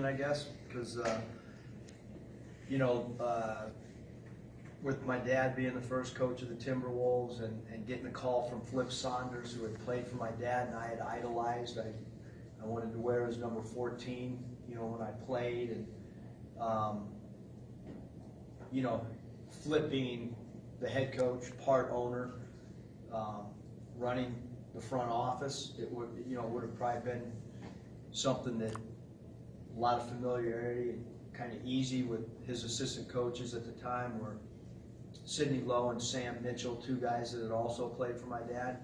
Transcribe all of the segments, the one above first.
I guess, because, with my dad being the first coach of the Timberwolves and getting a call from Flip Saunders, who had played for my dad and I had idolized. I wanted to wear his number 14, when I played. And, Flip being the head coach, part owner, running the front office, it would have probably been something that a lot of familiarity and kind of easy with his assistant coaches at the time were Sidney Lowe and Sam Mitchell, two guys that had also played for my dad.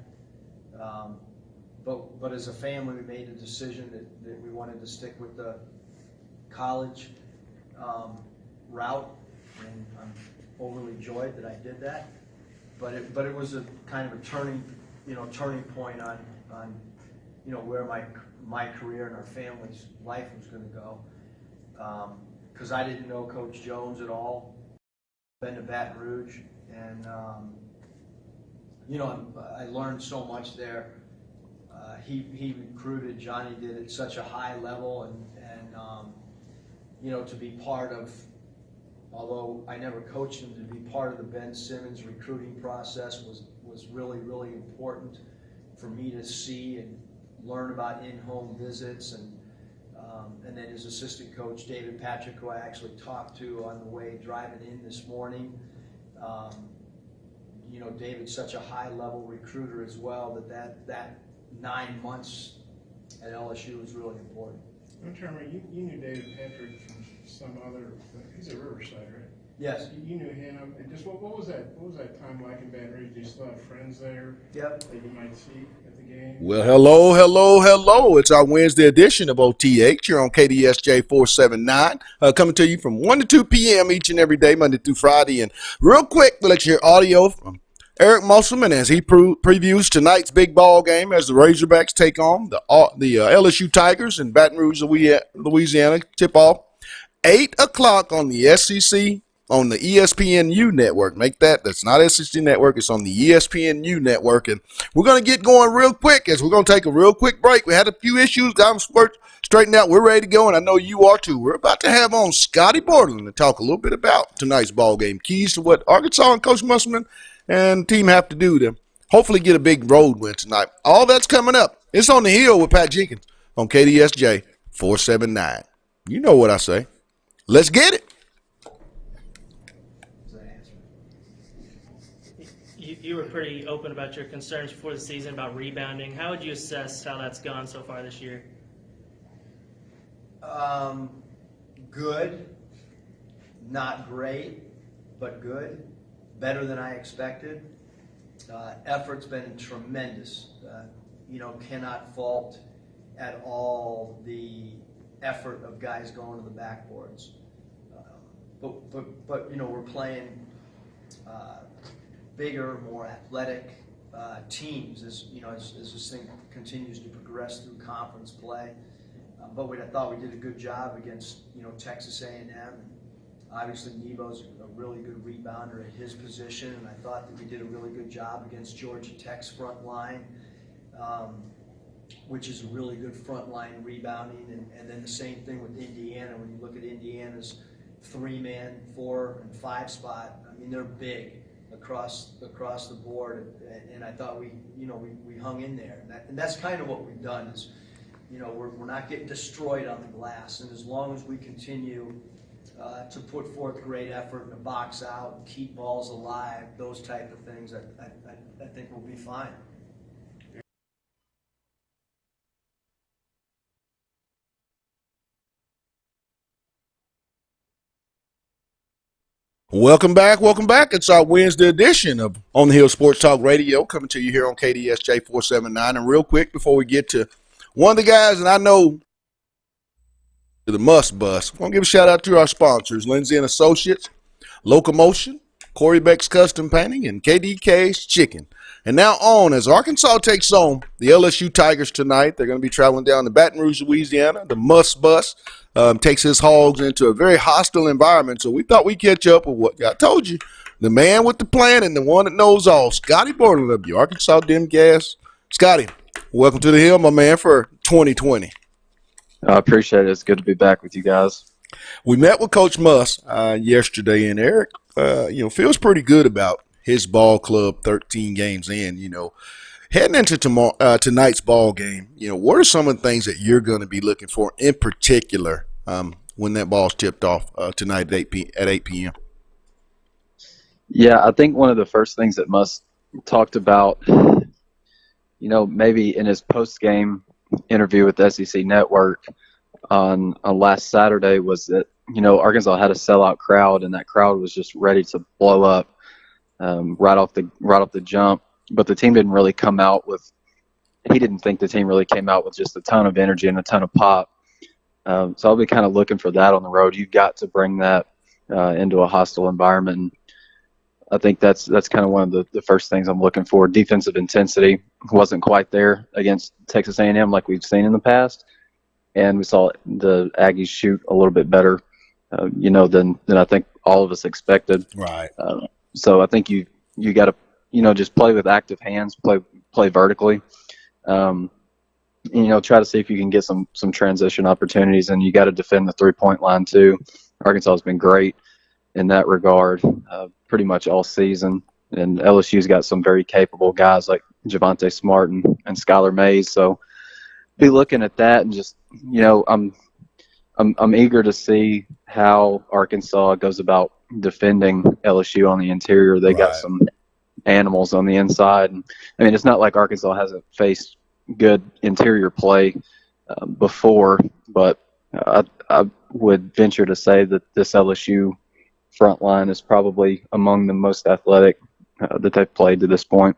But as a family, we made a decision that we wanted to stick with the college route, and I'm overly joyed that I did that. But it was a kind of a turning point on where my career and our family's life was going to go. Because I didn't know Coach Jones at all. Been to Baton Rouge, and I learned so much there. He recruited, Johnny did, at such a high level, and to be part of, although I never coached him, to be part of the Ben Simmons recruiting process was really, really important for me to see and learn about in-home visits, and then his assistant coach, David Patrick, who I actually talked to on the way driving in this morning. David's such a high-level recruiter as well that 9 months at LSU was really important. I'm trying to remember, you knew David Patrick from some other, he's at Riverside, right? Yes. You knew him, and just what was that time like in Baton Rouge? Do you still have friends there? Yep. That you might see at the game? Well, hello. It's our Wednesday edition of OTH here on KDSJ 479, coming to you from 1 to 2 p.m. each and every day, Monday through Friday. And real quick, to let you hear audio from Eric Musselman as he previews tonight's big ball game as the Razorbacks take on the LSU Tigers in Baton Rouge, Louisiana. Tip off 8 o'clock on the SEC. On the ESPNU network. That's not SEC network, it's on the ESPNU network. And we're going to get going real quick as we're going to take a real quick break. We had a few issues, got them straightened out. We're ready to go, and I know you are too. We're about to have on Scotty Borderland to talk a little bit about tonight's ball game. Keys to what Arkansas and Coach Musselman and the team have to do to hopefully get a big road win tonight. All that's coming up. It's On the Hill with Pat Jenkins on KDSJ 479. You know what I say. Let's get it. You were pretty open about your concerns before the season about rebounding. How would you assess how that's gone so far this year? Good. Not great, but good. Better than I expected. Effort's been tremendous. Cannot fault at all the effort of guys going to the backboards. But we're playing bigger, more athletic teams as this thing continues to progress through conference play. But I thought we did a good job against Texas A&M. Obviously, Nebo's a really good rebounder at his position, and I thought that we did a really good job against Georgia Tech's front line, which is a really good front line rebounding. And then the same thing with Indiana. When you look at Indiana's 3-man, 4 and 5 spot, I mean, they're big across the board, and I thought we hung in there, and that's kind of what we've done is, we're not getting destroyed on the glass, and as long as we continue to put forth great effort in the box out, and keep balls alive, those type of things, I think we'll be fine. Welcome back. It's our Wednesday edition of On the Hill Sports Talk Radio, coming to you here on KDSJ 479. And real quick, before we get to one of the guys that I know, the Must Bus, I want to give a shout out to our sponsors, Lindsay and Associates, Locomotion, Corey Beck's Custom Painting, and KDK's Chicken. And now on, as Arkansas takes on the LSU Tigers tonight, they're going to be traveling down to Baton Rouge, Louisiana. The Must Bus takes his Hogs into a very hostile environment, so we thought we'd catch up with what I told you. The man with the plan and the one that knows all, Scotty Borland of the Arkansas Dim Gas. Scotty, welcome to the Hill, my man, for 2020. I appreciate it. It's good to be back with you guys. We met with Coach Muss yesterday, and Eric, feels pretty good about his ball club 13 games in. Heading into tonight's ball game, what are some of the things that you're going to be looking for in particular when that ball's tipped off tonight at 8 p.m.? Yeah, I think one of the first things that Muss talked about, maybe in his post-game interview with the SEC Network on last Saturday was that, Arkansas had a sellout crowd, and that crowd was just ready to blow up right off the jump. But the team didn't really come out with – he didn't think the team really came out with just a ton of energy and a ton of pop. So I'll be kind of looking for that on the road. You've got to bring that into a hostile environment. And I think that's kind of one of the first things I'm looking for. Defensive intensity wasn't quite there against Texas A&M like we've seen in the past, and we saw the Aggies shoot a little bit better, than I think all of us expected. Right. So I think you got to just play with active hands, play vertically. Try to see if you can get some transition opportunities, and you got to defend the 3-point line too. Arkansas has been great in that regard pretty much all season, and LSU's got some very capable guys like Javonte Smart and Skylar Mays. So be looking at that, and just I'm eager to see how Arkansas goes about defending LSU on the interior. They got some animals on the inside. And, I mean, it's not like Arkansas hasn't faced good interior play before, but I would venture to say that this LSU front line is probably among the most athletic that they've played to this point.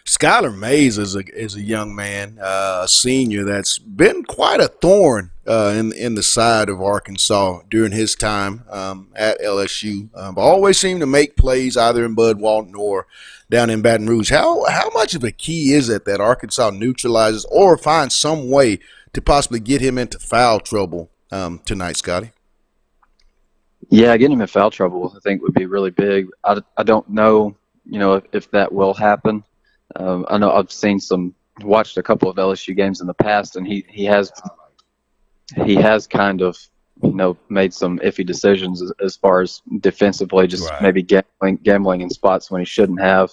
Skylar Mays is a young man, a senior that's been quite a thorn in the side of Arkansas during his time at LSU. Always seemed to make plays either in Bud Walton or down in Baton Rouge. How much of a key is it that Arkansas neutralizes or finds some way to possibly get him into foul trouble tonight, Scotty? Yeah, getting him in foul trouble I think would be really big. I don't know, if that will happen. I know I've watched a couple of LSU games in the past, and he has kind of made some iffy decisions as far as defensively, just maybe gambling in spots when he shouldn't have.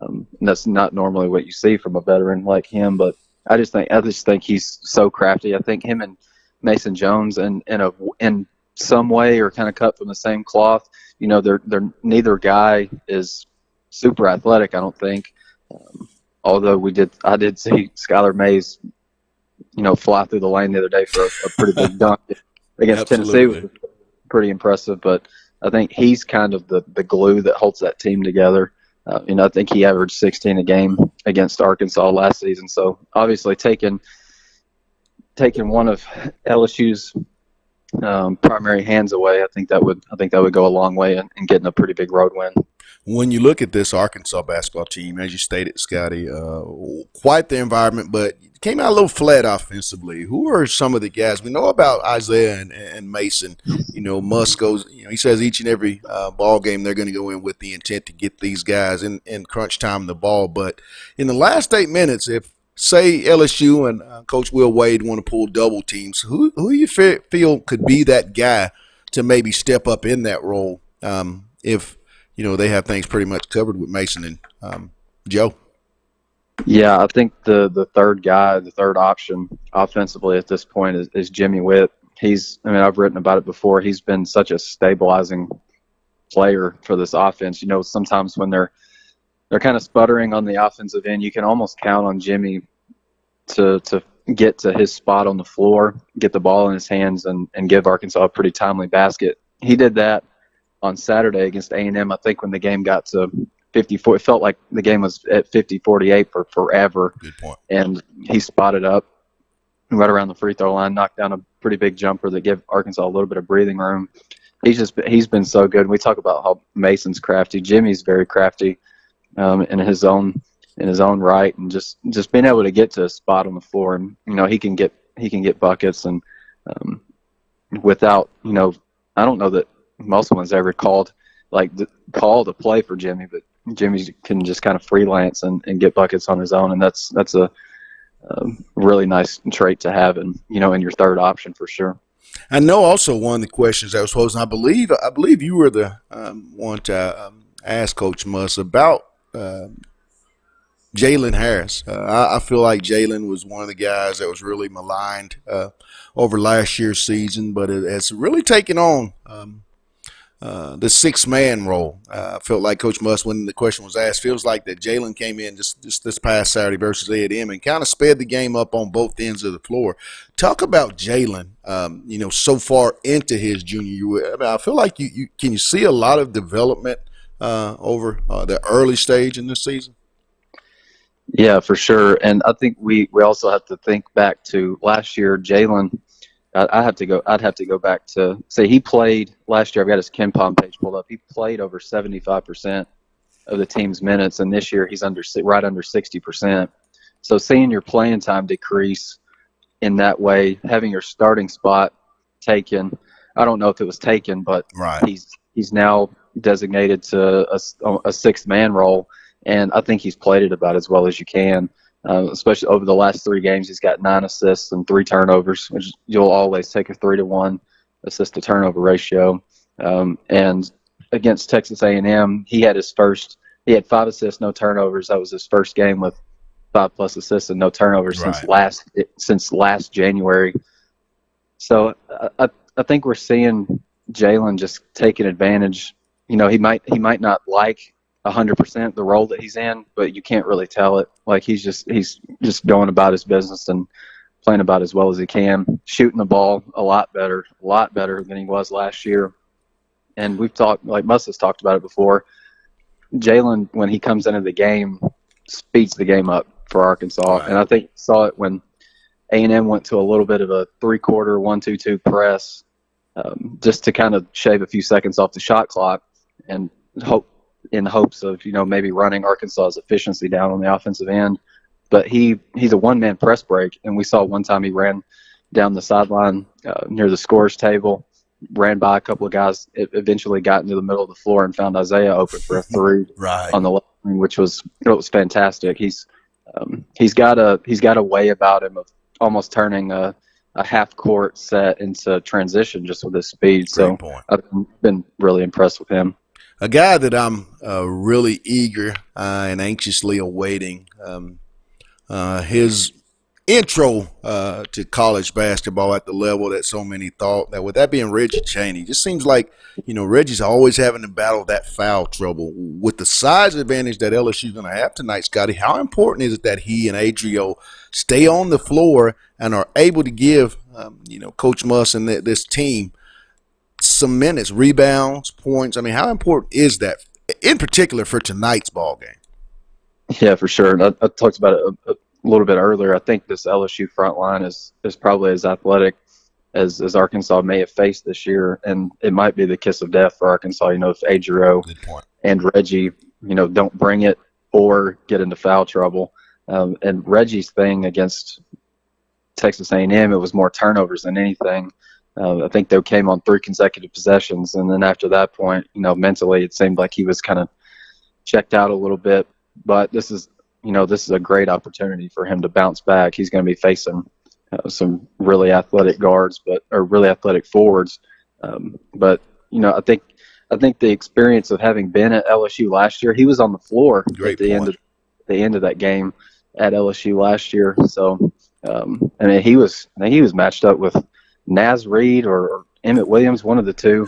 And that's not normally what you see from a veteran like him, but I just think he's so crafty. I think him and Mason Jones in some way are kind of cut from the same cloth. They're neither guy is super athletic, I don't think. Although I did see Skylar Mays, fly through the lane the other day for a pretty big dunk against Tennessee, which was pretty impressive. But I think he's kind of the glue that holds that team together. I think he averaged 16 a game against Arkansas last season. So obviously taking one of LSU's primary hands away, I think that would go a long way in getting a pretty big road win. When you look at this Arkansas basketball team, as you stated, Scotty, quite the environment, but came out a little flat offensively. Who are some of the guys? We know about Isaiah and Mason. Muss goes, he says each and every ball game they're going to go in with the intent to get these guys in crunch time the ball. But in the last 8 minutes, if, say, LSU and Coach Will Wade want to pull double teams, who you feel could be that guy to maybe step up in that role if – they have things pretty much covered with Mason and Joe? Yeah, I think the third option offensively at this point is Jimmy Witt. I've written about it before. He's been such a stabilizing player for this offense. Sometimes when they're kind of sputtering on the offensive end, you can almost count on Jimmy to get to his spot on the floor, get the ball in his hands, and give Arkansas a pretty timely basket. He did that on Saturday against A&M. I think when the game got to 54, it felt like the game was at 50-48 for forever. Good point. And he spotted up right around the free throw line, knocked down a pretty big jumper that gave Arkansas a little bit of breathing room. He's been so good. We talk about how Mason's crafty. Jimmy's very crafty in his own right, and just being able to get to a spot on the floor, and he can get buckets, and without I don't know that Musselman's ever called a play for Jimmy, but Jimmy can just kind of freelance and get buckets on his own, and that's really nice trait to have, in your third option for sure. I know also one of the questions that was posed, and I believe you were the one to ask Coach Muss about Jalen Harris. I feel like Jalen was one of the guys that was really maligned over last year's season, but it has really taken on the six-man role. I felt like Coach Muss, when the question was asked, feels like that Jalen came in just this past Saturday versus A&M and kind of sped the game up on both ends of the floor. Talk about Jalen, so far into his junior year. I mean, I feel like can you see a lot of development over the early stage in this season? Yeah, for sure. And I think we also have to think back to last year. Jalen, I'd have to go back to say he played last year. I've got his KenPom page pulled up. He played over 75% of the team's minutes, and this year he's right under 60%. So seeing your playing time decrease in that way, having your starting spot taken, I don't know if it was taken, but right. he's now designated to a sixth man role. And I think he's played it about as well as you can, especially over the last 3 games. He's got 9 assists and 3 turnovers, which you'll always take a 3-to-1 assist to turnover ratio. And against Texas A&M, he had 5 assists, no turnovers. That was his first game with 5+ assists and no turnovers since last January. So I think we're seeing Jalen just taking advantage. He might not like 100% the role that he's in, but you can't really tell it. Like he's just going about his business and playing about as well as he can, shooting the ball a lot better than he was last year. And we've talked, like Mus has talked about it before, Jalen, when he comes into the game, speeds the game up for Arkansas. Right. And I think saw it when A&M went to a little bit of a 3-quarter 1-2-2 press, just to kind of shave a few seconds off the shot clock and in hopes of maybe running Arkansas's efficiency down on the offensive end. But he's a one-man press break, and we saw one time he ran down the sideline near the scores table, ran by a couple of guys, eventually got into the middle of the floor and found Isaiah open for a 3 right. on the left wing, which was fantastic. He's got a way about him of almost turning a half-court set into transition just with his speed. Great point. I've been really impressed with him. A guy that I'm really eager and anxiously awaiting his intro to college basketball at the level that so many thought. That with that being Reggie Chaney, just seems like Reggie's always having to battle that foul trouble with the size advantage that LSU's going to have tonight. Scotty, how important is it that he and Adrio stay on the floor and are able to give Coach Muss and this team some minutes, rebounds, points? I mean, how important is that, in particular, for tonight's ball game? Yeah, for sure. I talked about it a little bit earlier. I think this LSU front line is probably as athletic as Arkansas may have faced this year, and it might be the kiss of death for Arkansas. If Adrio and Reggie, don't bring it or get into foul trouble. And Reggie's thing against Texas A&M, it was more turnovers than anything. I think they came on 3 consecutive possessions, and then after that point, mentally it seemed like he was kind of checked out a little bit. But this is a great opportunity for him to bounce back. He's going to be facing some really athletic guards, or really athletic forwards. But I think the experience of having been at LSU last year, he was on the floor at the end of that game at LSU last year. So I think he was matched up with Naz Reid or Emmett Williams, one of the two.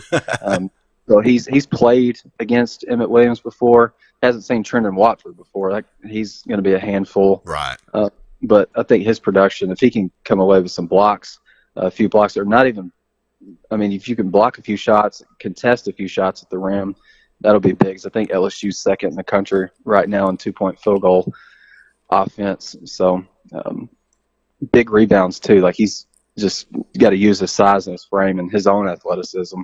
So he's played against Emmett Williams before. Hasn't seen Trendon Watford before. He's going to be a handful. Right. But I think his production, if he can come away with some blocks, a few blocks, or not even, if you can block a few shots, contest a few shots at the rim, that'll be big. I think LSU's second in the country right now in 2-point field goal offense. So big rebounds too. He's just got to use his size and his frame and his own athleticism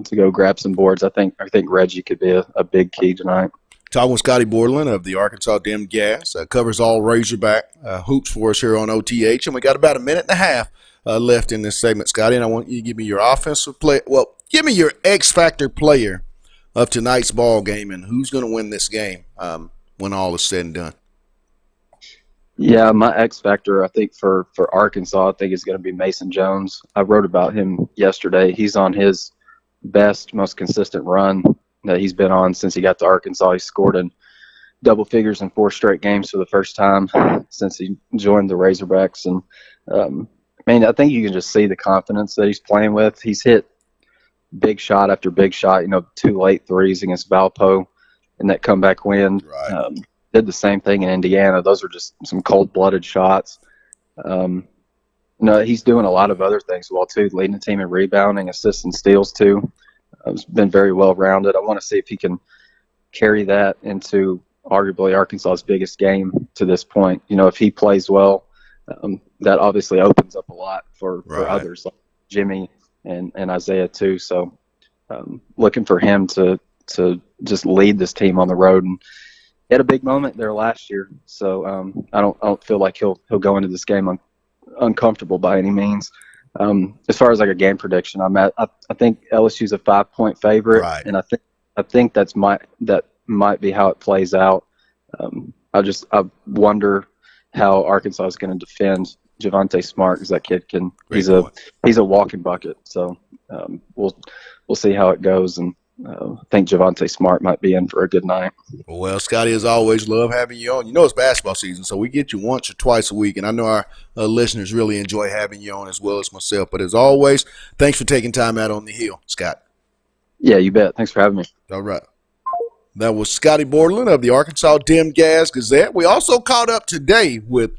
to go grab some boards. I think Reggie could be a big key tonight. Talking with Scotty Bordelin of the Arkansas Dem Gas, covers all Razorback hoops for us here on OTH, and we got about a minute and a half left in this segment, Scotty. And I want you to give me your offensive play. Well, give me your X factor player of tonight's ball game, and who's going to win this game when all is said and done. Yeah, my X factor, I think for Arkansas, I think is going to be Mason Jones. I wrote about him yesterday. He's on his best, most consistent run that he's been on since he got to Arkansas. He scored in double figures in 4 straight games for the first time since he joined the Razorbacks. And I think you can just see the confidence that he's playing with. He's hit big shot after big shot. 2 late threes against Valpo in that comeback win. Right. Did the same thing in Indiana. Those are just some cold-blooded shots. He's doing a lot of other things well, too, leading the team in rebounding, assists, and steals, too. He's been very well-rounded. I want to see if he can carry that into arguably Arkansas's biggest game to this point. If he plays well, that obviously opens up a lot for others like Jimmy and Isaiah, too. So looking for him to just lead this team on the road. And he had a big moment there last year, so I don't feel like he'll go into this game uncomfortable by any means. As far as like a game prediction, I think LSU's a 5-point favorite, Right. and I think that might be how it plays out. I wonder how Arkansas is going to defend Javonte Smart, because that kid he's a walking bucket. So we'll see how it goes, and I think Javonte Smart might be in for a good night. Well, Scotty, as always, love having you on. It's basketball season, so we get you once or twice a week, and I know our listeners really enjoy having you on as well as myself. But as always, thanks for taking time out on the Hill, Scott. Yeah, you bet. Thanks for having me. All right. That was Scotty Borderland of the Arkansas Dim Gas Gazette. We also caught up today with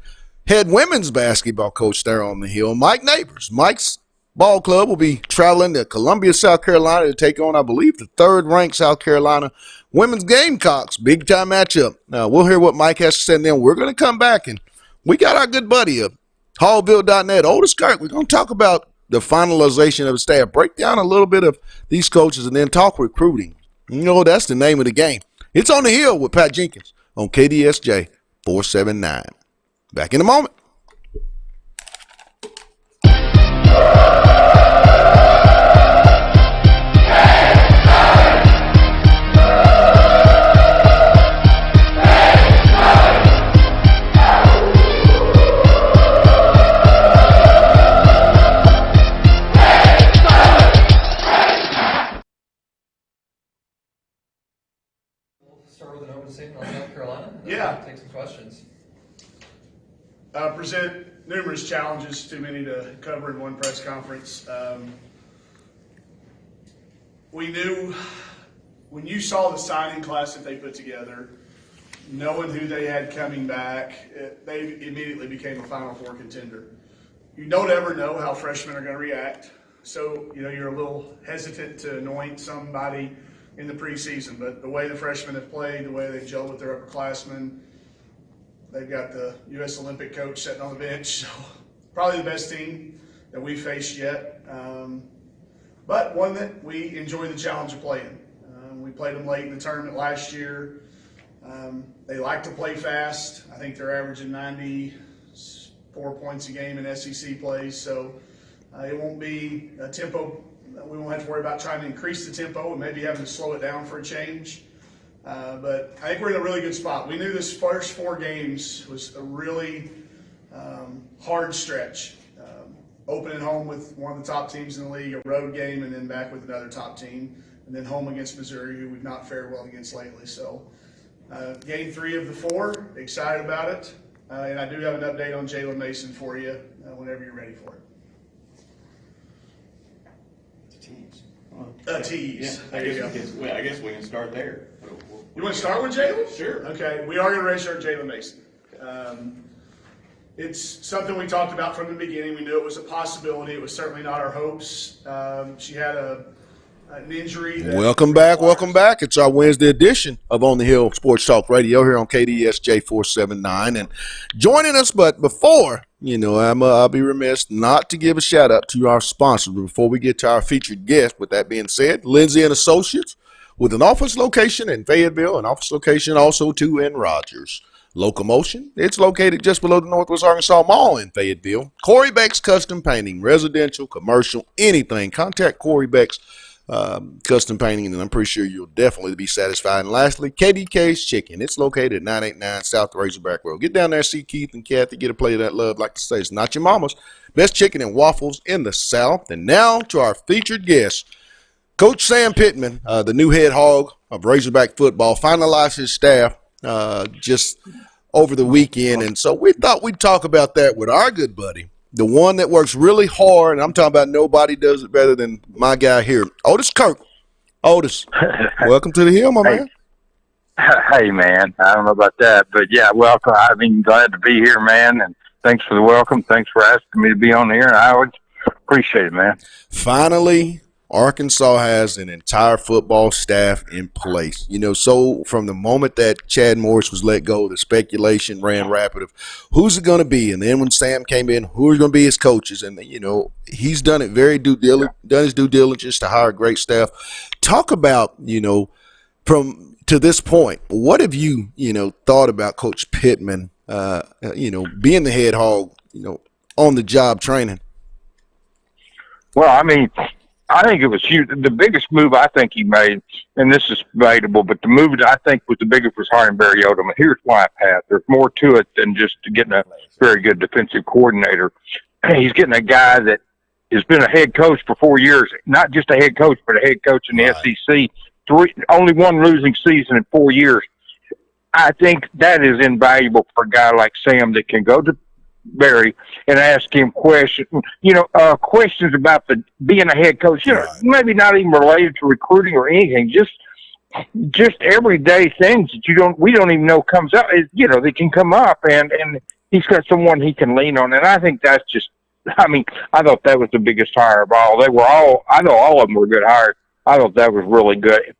head women's basketball coach there on the Hill, Mike Neighbors. Mike's ball club will be traveling to Columbia, South Carolina to take on, I believe, the 3rd-ranked South Carolina women's Gamecocks. Big-time matchup. Now, we'll hear what Mike has to say, and then we're going to come back, and we got our good buddy of Hallville.net, Otis Kirk. We're going to talk about the finalization of the staff, break down a little bit of these coaches, and then talk recruiting. That's the name of the game. It's On the Hill with Pat Jenkins on KDSJ 479. Back in a moment. Start with an open statement on South Carolina. Yeah. Take some questions. Present numerous challenges, too many to cover in one press conference. We knew when you saw the signing class that they put together, knowing who they had coming back, they immediately became a Final Four contender. You don't ever know how freshmen are going to react, so you're a little hesitant to anoint somebody in the preseason, but the way the freshmen have played, the way they've gelled with their upperclassmen, they've got the U.S. Olympic coach sitting on the bench, so probably the best team that we've faced yet, but one that we enjoy the challenge of playing. We played them late in the tournament last year. They like to play fast. I think they're averaging 94 points a game in SEC plays, so it won't be a tempo. We won't have to worry about trying to increase the tempo and maybe having to slow it down for a change. But I think we're in a really good spot. We knew this first 4 games was a really hard stretch. Opening home with one of the top teams in the league, a road game, and then back with another top team, and then home against Missouri, who we've not fared well against lately. So game 3 of the 4, excited about it. And I do have an update on Jalen Mason for you whenever you're ready for it. Tease. Yeah, I guess we can start there. You want to start with Jalen? Sure. Okay, we are going to redshirt Jalen Mason. It's something we talked about from the beginning. We knew it was a possibility. It was certainly not our hopes. She had an injury. Welcome back. It's our Wednesday edition of On the Hill Sports Talk Radio here on KDSJ 479. And joining us, but before, I'll be remiss not to give a shout out to our sponsors before we get to our featured guest. With that being said, Lindsay and Associates, with an office location in Fayetteville, an office location also too in Rogers. Locomotion, it's located just below the Northwest Arkansas Mall in Fayetteville. Corey Beck's Custom Painting, residential, commercial, anything. Contact Corey Beck's custom painting, and I'm pretty sure you'll definitely be satisfied. And lastly, KDK's Chicken. It's located at 989 South Razorback Road. Get down there, see Keith and Kathy, get a plate of that love. Like I say, it's not your mama's. Best chicken and waffles in the South. And now to our featured guest, Coach Sam Pittman, the new head hog of Razorback football, finalized his staff just over the weekend. And so we thought we'd talk about that with our good buddy, the one that works really hard, and I'm talking about nobody does it better than my guy here, Otis Kirk. Otis, welcome to the Hill, my man. Hey, man. I don't know about that, but yeah, welcome. I mean, glad to be here, man, and thanks for the welcome. Thanks for asking me to be on here. I always appreciate it, man. Finally, Arkansas has an entire football staff in place. You know, so from the moment that Chad Morris was let go, the speculation ran rapid of who's it going to be. And then when Sam came in, who's going to be his coaches? And, you know, he's done it very done his due diligence to hire great staff. Talk about, you know, from to this point, what have you, you know, thought about Coach Pittman, you know, being the head hog, you know, on the job training? Well, I mean, I think it was huge. The biggest move I think he made, and this is debatable, but the move that I think was the biggest was hiring Barry Odom. And here's why, Pat. There's more to it than just getting a very good defensive coordinator. He's getting a guy that has been a head coach for 4 years, not just a head coach, but a head coach in the SEC. Only one losing season in 4 years. I think that is invaluable for a guy like Sam that can go to Barry and ask him questions, questions about being a head coach, maybe not even related to recruiting or anything, just everyday things that we don't even know comes up, they can come up, and he's got someone he can lean on. And I think that's just, I mean, I thought that was the biggest hire of all. I know all of them were good hires. I thought that was really good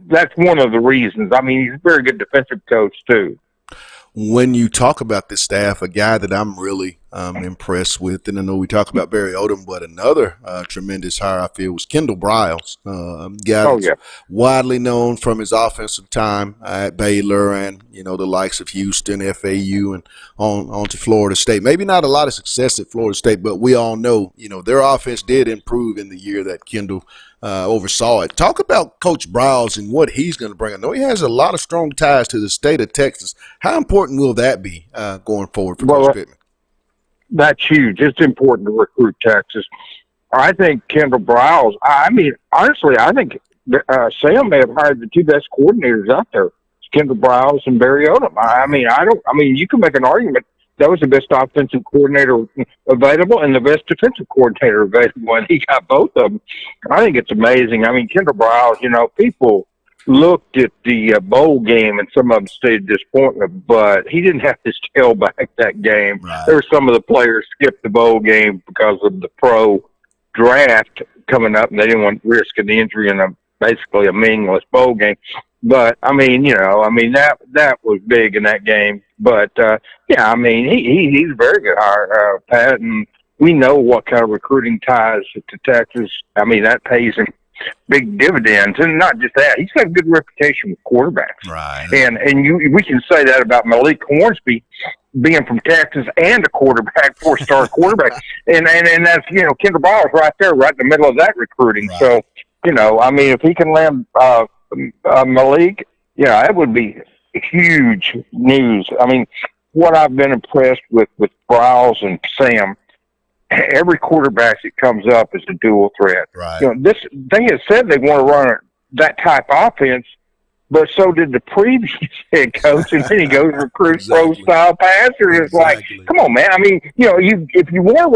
that's one of the reasons. I mean, he's a very good defensive coach too. When you talk about this staff, a guy that I'm really impressed with, and I know we talk about Barry Odom, but another tremendous hire I feel was Kendall Briles, guy that's widely known from his offensive time at Baylor and, you know, the likes of Houston, FAU, and on to Florida State. Maybe not a lot of success at Florida State, but we all know, you know, their offense did improve in the year that Kendall oversaw it. Talk about Coach Briles and what he's going to bring. I know he has a lot of strong ties to the state of Texas. How important will that be going forward for Coach Pittman? That's huge. It's important to recruit Texas. I think Kendall Briles, I mean, honestly, I think Sam may have hired the two best coordinators out there. It's Kendall Briles and Barry Odom. I mean, you can make an argument that was the best offensive coordinator available and the best defensive coordinator available, and he got both of them. I think it's amazing. I mean, Kendall Briles, you know, people looked at the bowl game, and some of them stayed disappointed, but he didn't have his tail back that game. Right. There were some of the players skipped the bowl game because of the pro draft coming up, and they didn't want to risk an injury in basically a meaningless bowl game. But I mean, that was big in that game. But I mean, he's a very good hire, Pat, and we know what kind of recruiting ties to Texas. I mean, that pays him big dividends, and not just that, he's got a good reputation with quarterbacks. Right. And we can say that about Malik Hornsby being from Texas and a quarterback, 4-star quarterback, and that's Kendall Briles right there, right in the middle of that recruiting. Right. So I mean, if he can land Malik, that would be huge news. I mean, what I've been impressed with Briles and Sam, every quarterback that comes up is a dual threat. Right. They have said they want to run that type of offense, but so did the previous head coach, and then he goes and recruits pro-style passers. It's like, come on, man. I mean, if you want to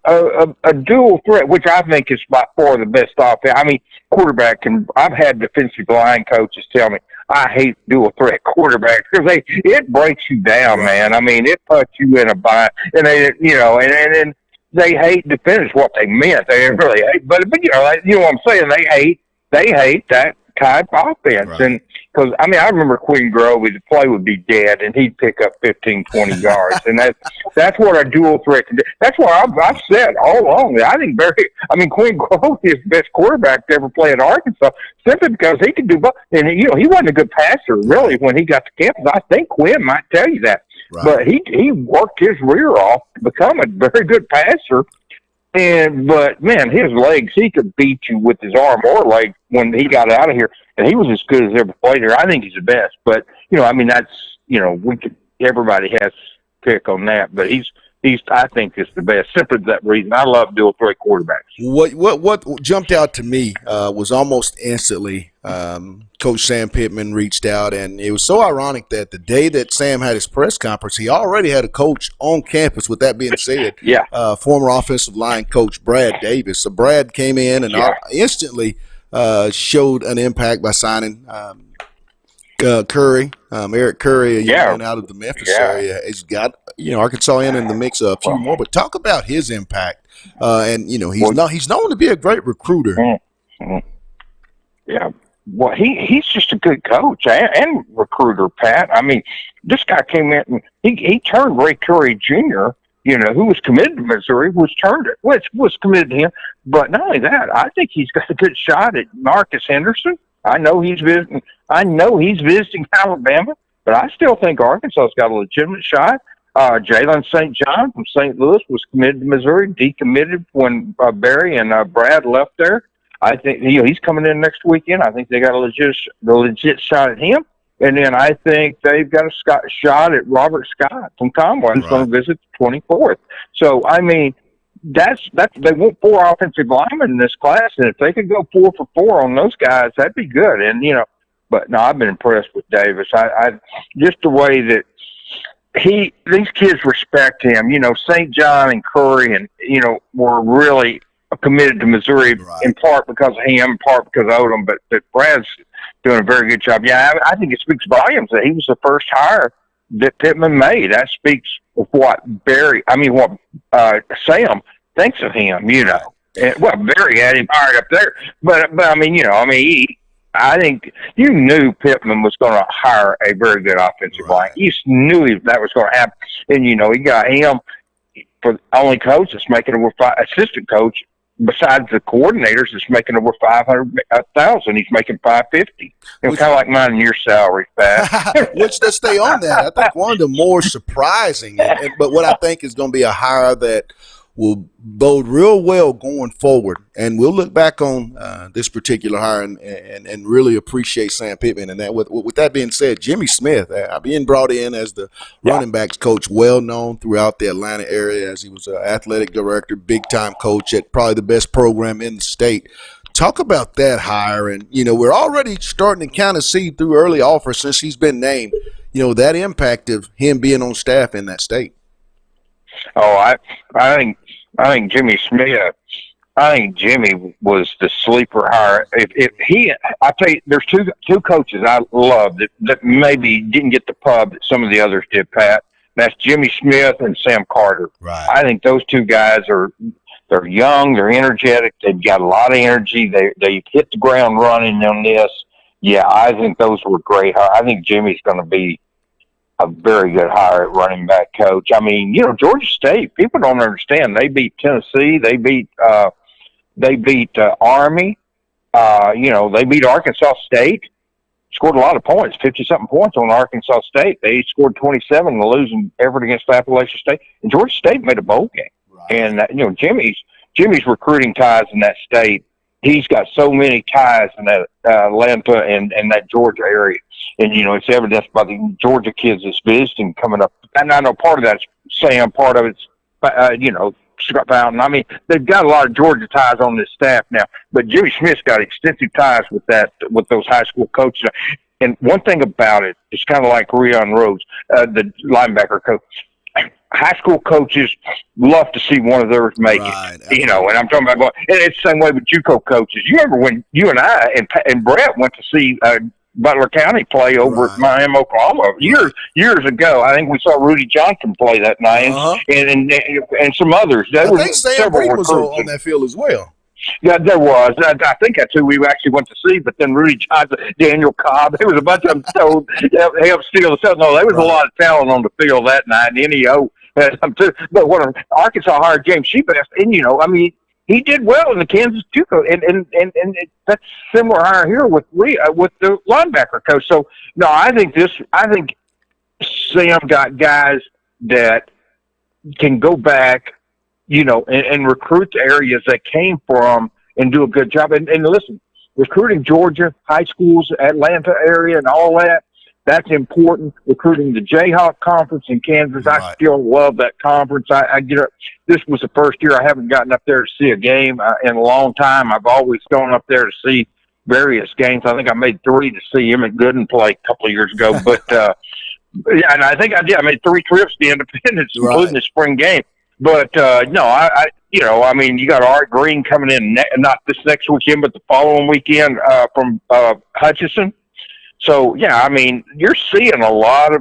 run a dual threat, which I think is by far the best offense. I mean, I've had defensive line coaches tell me, I hate dual threat quarterbacks because it breaks you down, man. I mean, it puts you in a bind, and and they hate to finish what they meant. They really hate, but what I'm saying. They hate that type of offense, right. And because I remember Quinn Grove, the play would be dead, and he'd pick up 15, 20 yards, and that's what a dual threat can do. That's what I've said all along. I think Quinn Grove is the best quarterback to ever play at Arkansas, simply because he could do both. And he wasn't a good passer really when he got to campus. I think Quinn might tell you that. Right. But he worked his rear off to become a very good passer. But man, his legs, he could beat you with his arm or leg when he got out of here. And he was as good as ever played here. I think he's the best. But, I mean, that's, everybody has to pick on that. But I think it's the best, simply for that reason. I love dual threat quarterbacks. What jumped out to me was almost instantly Coach Sam Pittman reached out, and it was so ironic that the day that Sam had his press conference, he already had a coach on campus. With that being said, former offensive line coach Brad Davis. So Brad came in and instantly showed an impact by signing Curry, Eric Curry, young man out of the Memphis area. He's got Arkansas in the mix of a few more. But talk about his impact, and he's known to be a great recruiter. Yeah, well, he's just a good coach and recruiter, Pat. I mean, this guy came in and he turned Ray Curry Jr., who was committed to Missouri, was committed to him. But not only that, I think he's got a good shot at Marcus Henderson. I know he's visiting Alabama, but I still think Arkansas's got a legitimate shot. Jalen St. John from St. Louis was committed to Missouri, decommitted when Barry and Brad left there. I think he's coming in next weekend. I think they got a legit shot at him. And then I think they've got a shot at Robert Scott from Conway. He's going to visit the 24th. So, I mean, that's they want 4 offensive linemen in this class, and if they could go 4 for 4 on those guys, that'd be good. And but no, I've been impressed with Davis. I just the way that these kids respect him. St. John and Curry, and were really committed to Missouri in part because of him, in part because of Odom. But Brad's doing a very good job. Yeah, I think it speaks volumes that he was the first hire that Pittman made. That speaks of what Sam thinks of him, And, Barry had him hired up there. But I mean, I think you knew Pittman was going to hire a very good offensive line. You knew that was going to happen. And, he got him for the only coach that's making over assistant coach besides the coordinators that's making over $500,000. He's making $550. Kind of like mine and your salary, Pat. Which, to stay on that, I think one of the more surprising, but what I think is going to be a hire that will bode real well going forward, and we'll look back on this particular hire and really appreciate Sam Pittman. And that, with that being said, Jimmy Smith being brought in as the running backs coach, well known throughout the Atlanta area, as he was an athletic director, big time coach at probably the best program in the state. Talk about that hire, and we're already starting to kind of see through early offers since he's been named, that impact of him being on staff in that state. Oh, I think Jimmy Smith. I think Jimmy was the sleeper hire. I tell you, there's two coaches I love that maybe didn't get the pub that some of the others did, Pat. That's Jimmy Smith and Sam Carter. Right. I think those two guys they're young, they're energetic, they've got a lot of energy. They hit the ground running on this. Yeah, I think those were great. I think Jimmy's going to be a very good hire at running back coach. I mean, Georgia State, people don't understand. They beat Tennessee. They beat Army. They beat Arkansas State. Scored a lot of points, 50-something points on Arkansas State. They scored 27 to lose in effort against Appalachian State. And Georgia State made a bowl game. Right. And, Jimmy's recruiting ties in that state. He's got so many ties in that Atlanta and that Georgia area. And, it's evidenced by the Georgia kids that's visiting coming up. And I know part of that's Sam, part of it's, Scott Fountain. I mean, they've got a lot of Georgia ties on this staff now. But Jimmy Smith's got extensive ties with those high school coaches. And one thing about it, it's kind of like Rion Rhodes, the linebacker coach. High school coaches love to see one of theirs make it, and I'm talking about and it's the same way with JUCO coaches. You remember when you and I and Brett went to see Butler County play over at Miami, Oklahoma years ago. I think we saw Rudy Johnson play that night, and some others. I think Sam Reed was on that field as well. Yeah, there was. I think that's who we actually went to see. But then Rudy Johnson, Daniel Cobb, there was a bunch of them told helped steal the show. No, there was a lot of talent on the field that night. And NEO had some too. But Arkansas hired James Sheebass, and he did well in the Kansas JUCO, and that's similar hire here with the linebacker coach. So no, I think Sam got guys that can go back and recruit the areas they came from and do a good job. And listen, recruiting Georgia, high schools, Atlanta area and all that, that's important. Recruiting the Jayhawk Conference in Kansas, I still love that conference. I get up. This was the first year I haven't gotten up there to see a game in a long time. I've always gone up there to see various games. I think I made 3 to see him at Gooden play a couple of years ago. But, yeah, and I think I did. I made 3 trips to Independence, including the spring game. But, no, I mean, you got Art Green coming in, not this next weekend, but the following weekend from Hutchinson. So, yeah, I mean, you're seeing a lot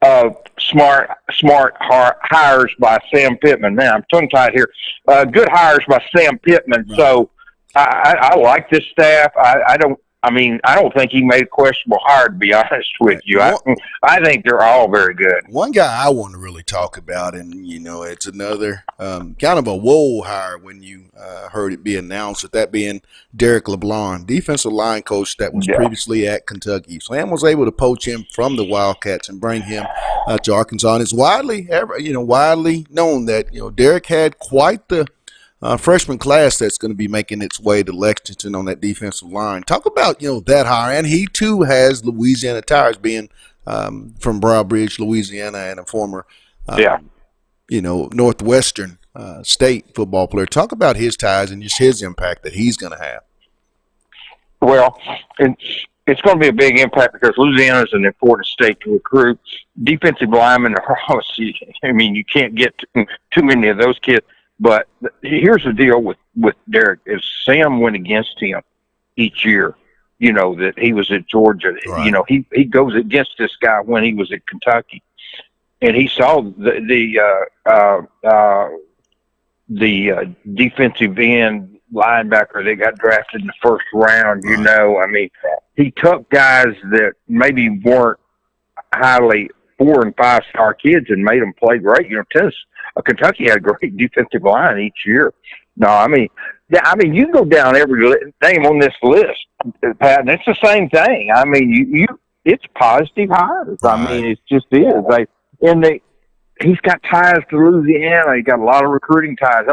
of smart hires by Sam Pittman. Man, I'm tongue-tied here. Good hires by Sam Pittman. Right. So I like this staff. I don't think he made a questionable hire, to be honest with you. I think they're all very good. One guy I want to really talk about, and, it's another kind of a whoa hire when you heard it be announced, that being Derek LeBlanc, defensive line coach that was previously at Kentucky. Sam was able to poach him from the Wildcats and bring him to Arkansas. And it's widely known that, Derek had quite the freshman class that's going to be making its way to Lexington on that defensive line. Talk about, that hire. And he, too, has Louisiana ties, being from Browbridge, Louisiana, and a former, Northwestern State football player. Talk about his ties and just his impact that he's going to have. Well, it's going to be a big impact because Louisiana is an important state to recruit. Defensive linemen are obviously, you can't get too many of those kids. But here's the deal with Derek is Sam went against him each year, that he was at Georgia. Right. He goes against this guy when he was at Kentucky. And he saw the defensive end linebacker that got drafted in the first round, right. He took guys that maybe weren't highly 4- and 5-star kids and made them play great. Kentucky had a great defensive line each year. No, you can go down every name on this list, Pat, and it's the same thing. It's positive hires. Right. It just is. He's got ties to Louisiana. He got a lot of recruiting ties.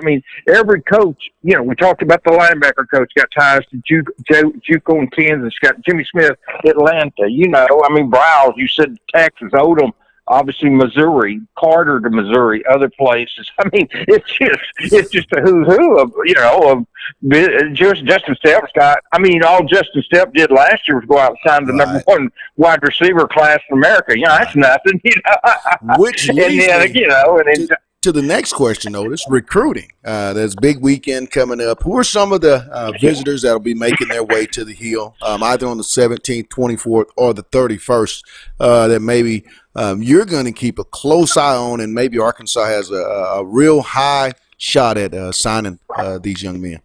Every coach, we talked about the linebacker coach, got ties to JUCO in Kansas, got Jimmy Smith, Atlanta. Browse, you said Texas, Odom, obviously Missouri, Carter to Missouri, other places. It's just a who's who of Justin Stepp's got. All Justin Stepp did last year was go out and sign the number 1 wide receiver class in America. That's nothing. Which leads to the next question, Otis, recruiting. There's a big weekend coming up. Who are some of the visitors that will be making their way to the Hill, either on the 17th, 24th, or the 31st, that maybe you're going to keep a close eye on, and maybe Arkansas has a real high shot at signing these young men?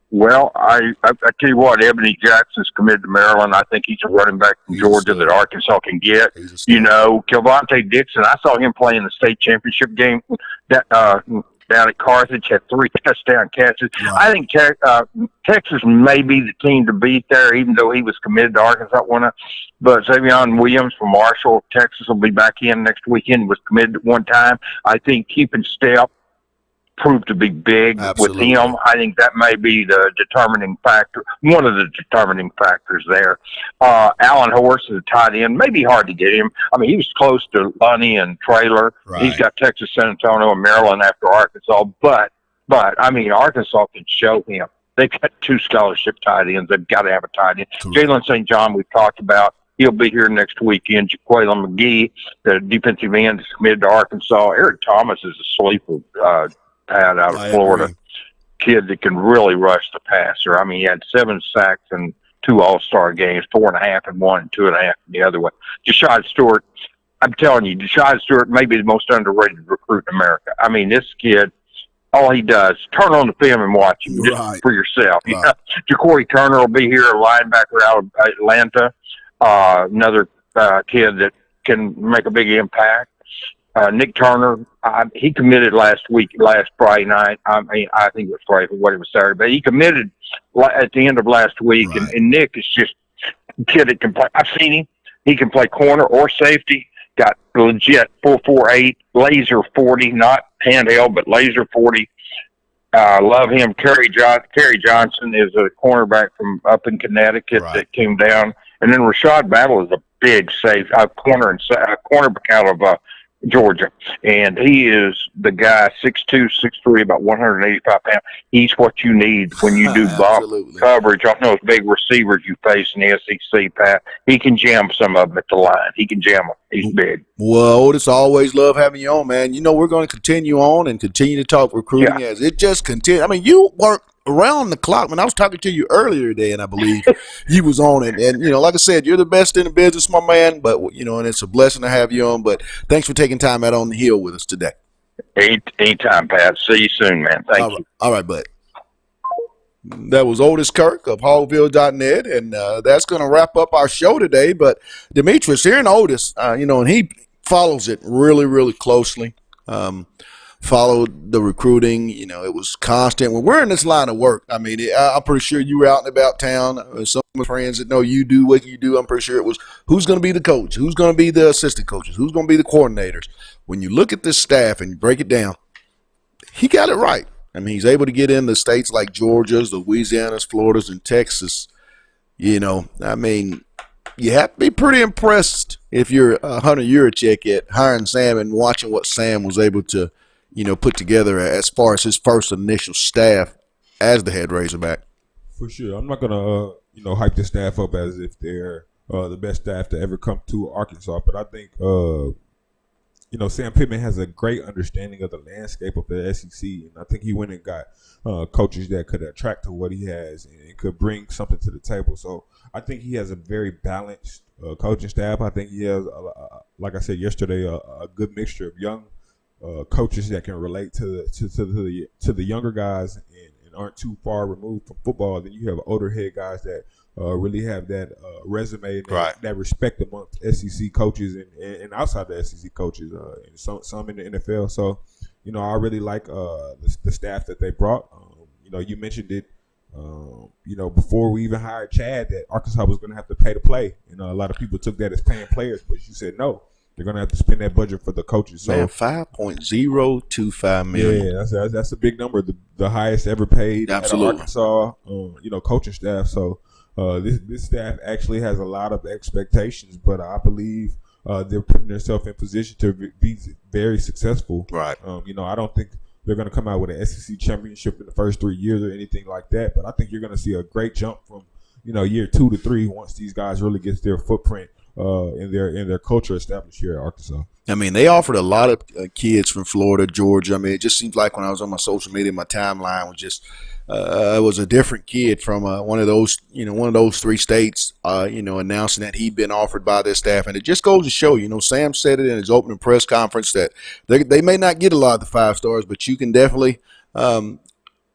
Well, I tell you what, Ebony Jackson's committed to Maryland. I think he's a running back from Georgia that Arkansas can get. Kelvonte Dixon, I saw him play in the state championship game down at Carthage, had 3 touchdown catches. Right. I think Texas may be the team to beat there, even though he was committed to Arkansas. But Xavion Williams from Marshall, Texas, will be back in next weekend, was committed at one time. I think keeping step proved to be big. Absolutely. With him. I think that may be the determining factor, one of the determining factors there. Alan Horse is a tight end. Maybe hard to get him. He was close to Lunny and Traylor. Right. He's got Texas, San Antonio, and Maryland after Arkansas. But Arkansas can show him. They've got 2 scholarship tight ends. They've got to have a tight end. Jalen St. John, we've talked about. He'll be here next weekend. Jaqueline McGee, the defensive end, is committed to Arkansas. Eric Thomas is a sleeper. Out of Florida, kid that can really rush the passer. He had 7 sacks and 2 All-Star games, 4.5 in one and 2.5 in the other one. Jashad Stewart, I'm telling you, Jashad Stewart may be the most underrated recruit in America. This kid, all he does, turn on the film and watch him just for yourself. Right. Ja'Cory Turner will be here, a linebacker out of Atlanta, another kid that can make a big impact. Nick Turner, he committed last Friday night. I think it was Friday, what it was Saturday, but he committed at the end of last week. Right. And Nick is just a kid that can play. I've seen him. He can play corner or safety. got legit 4.48 laser 40, not handheld, but laser 40. Love him. Kerry Johnson is a cornerback from up in Connecticut that came down, and then Rashad Battle is a big safe cornerback out of Georgia, and he is the guy 6'2", 6'3", about 185 pounds. He's what you need when you do bump coverage on those big receivers you face in the SEC, Pat. He can jam some of them at the line. He can jam them. He's big. Well, Otis, I always love having you on, man. You know, we're going to continue on and continue to talk recruiting as it just continues. I mean, you work around the clock. When I was talking to you earlier today, and I believe you was on it. And, you know, like I said, you're the best in the business, my man. But, you know, and it's a blessing to have you on. But thanks for taking time out on the hill with us today. Anytime, Pat. See you soon, man. Thank you. All right, bud. That was Otis Kirk of Hogville.net, and that's going to wrap up our show today. But Demetrius, here in Otis, you know, and he follows it really, really closely. Followed the recruiting. You know, it was constant. When we're in this line of work, I mean, I'm pretty sure you were out and about town. Some of my friends that know you do what you do, I'm pretty sure it was who's going to be the coach, who's going to be the assistant coaches, who's going to be the coordinators. When you look at this staff and you break it down, he got it right. I mean, he's able to get in the states like Georgia's, Louisiana's, Florida's, and Texas. You know, I mean, you have to be pretty impressed if you're Hunter Yurachek at hiring Sam and watching what Sam was able to, you know, put together as far as his first initial staff as the head Razorback. For sure. I'm not going to, you know, hype the staff up as if they're the best staff to ever come to Arkansas, but I think, you know, Sam Pittman has a great understanding of the landscape of the SEC, and I think he went and got coaches that could attract to what he has and could bring something to the table. So I think he has a very balanced coaching staff. I think he has, like I said yesterday, a good mixture of young coaches that can relate to the younger guys and aren't too far removed from football. Then you have older head guys that really have that resume and that respect amongst SEC coaches and outside the SEC coaches, and some in the NFL. So, you know, I really like the staff that they brought. You know, you mentioned it, you know, before we even hired Chad, that Arkansas was going to have to pay to play. You know, a lot of people took that as paying players, but you said no. They're going to have to spend that budget for the coaches. So, man, $5.025 million. Yeah, that's a big number. The highest ever paid at Arkansas, you know, coaching staff. So this staff actually has a lot of expectations, but I believe they're putting themselves in position to be very successful. Right. You know, I don't think they're going to come out with an SEC championship in the first 3 years or anything like that, but I think you're going to see a great jump from, you know, year 2 to 3 once these guys really get their footprint in their culture established here at Arkansas. I mean, they offered a lot of kids from Florida, Georgia. I mean, it just seems like when I was on my social media, my timeline was just it was a different kid from one of those 3 states, you know, announcing that he'd been offered by their staff. And it just goes to show, you know, Sam said it in his opening press conference that they may not get a lot of the 5 stars, but you can definitely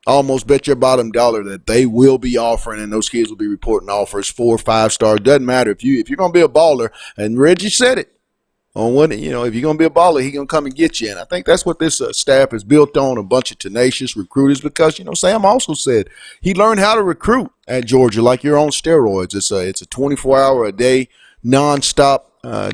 almost bet your bottom dollar that they will be offering, and those kids will be reporting offers 4 or 5 stars. Doesn't matter if you're going to be a baller. And Reggie said it on one. You know, if you're going to be a baller, he's going to come and get you. And I think that's what this staff is built on: a bunch of tenacious recruiters. Because, you know, Sam also said he learned how to recruit at Georgia like you're on steroids. It's a 24-hour a day nonstop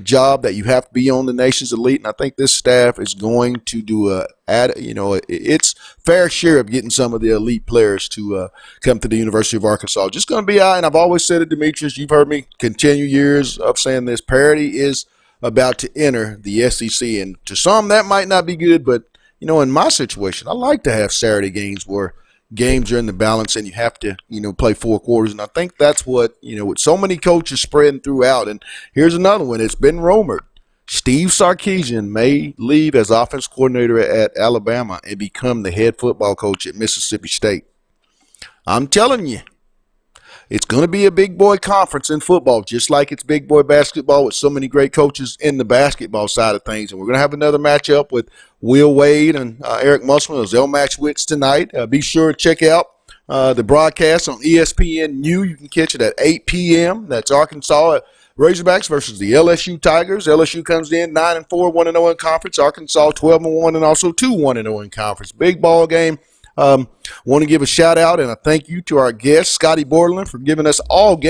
job that you have to be on the nation's elite, and I think this staff is going to do its fair share of getting some of the elite players to come to the University of Arkansas. Just going to be out, and I've always said it, Demetrius, you've heard me continue years of saying this, parity is about to enter the SEC, and to some that might not be good, but, you know, in my situation, I like to have Saturday games where games are in the balance and you have to, you know, play 4 quarters. And I think that's what, you know, with so many coaches spreading throughout. And here's another one. It's been rumored Steve Sarkisian may leave as offense coordinator at Alabama and become the head football coach at Mississippi State. I'm telling you, it's going to be a big boy conference in football, just like it's big boy basketball with so many great coaches in the basketball side of things. And we're going to have another matchup with Will Wade and Eric Musselman. They'll match wits tonight. Be sure to check out the broadcast on ESPN You can catch it at 8 p.m. That's Arkansas Razorbacks versus the LSU Tigers. LSU comes in 9-4, 1-0 in conference. Arkansas 12-1 and also 2-1-0 in conference. Big ball game. Want to give a shout out and a thank you to our guest, Scotty Borderland, for giving us all game.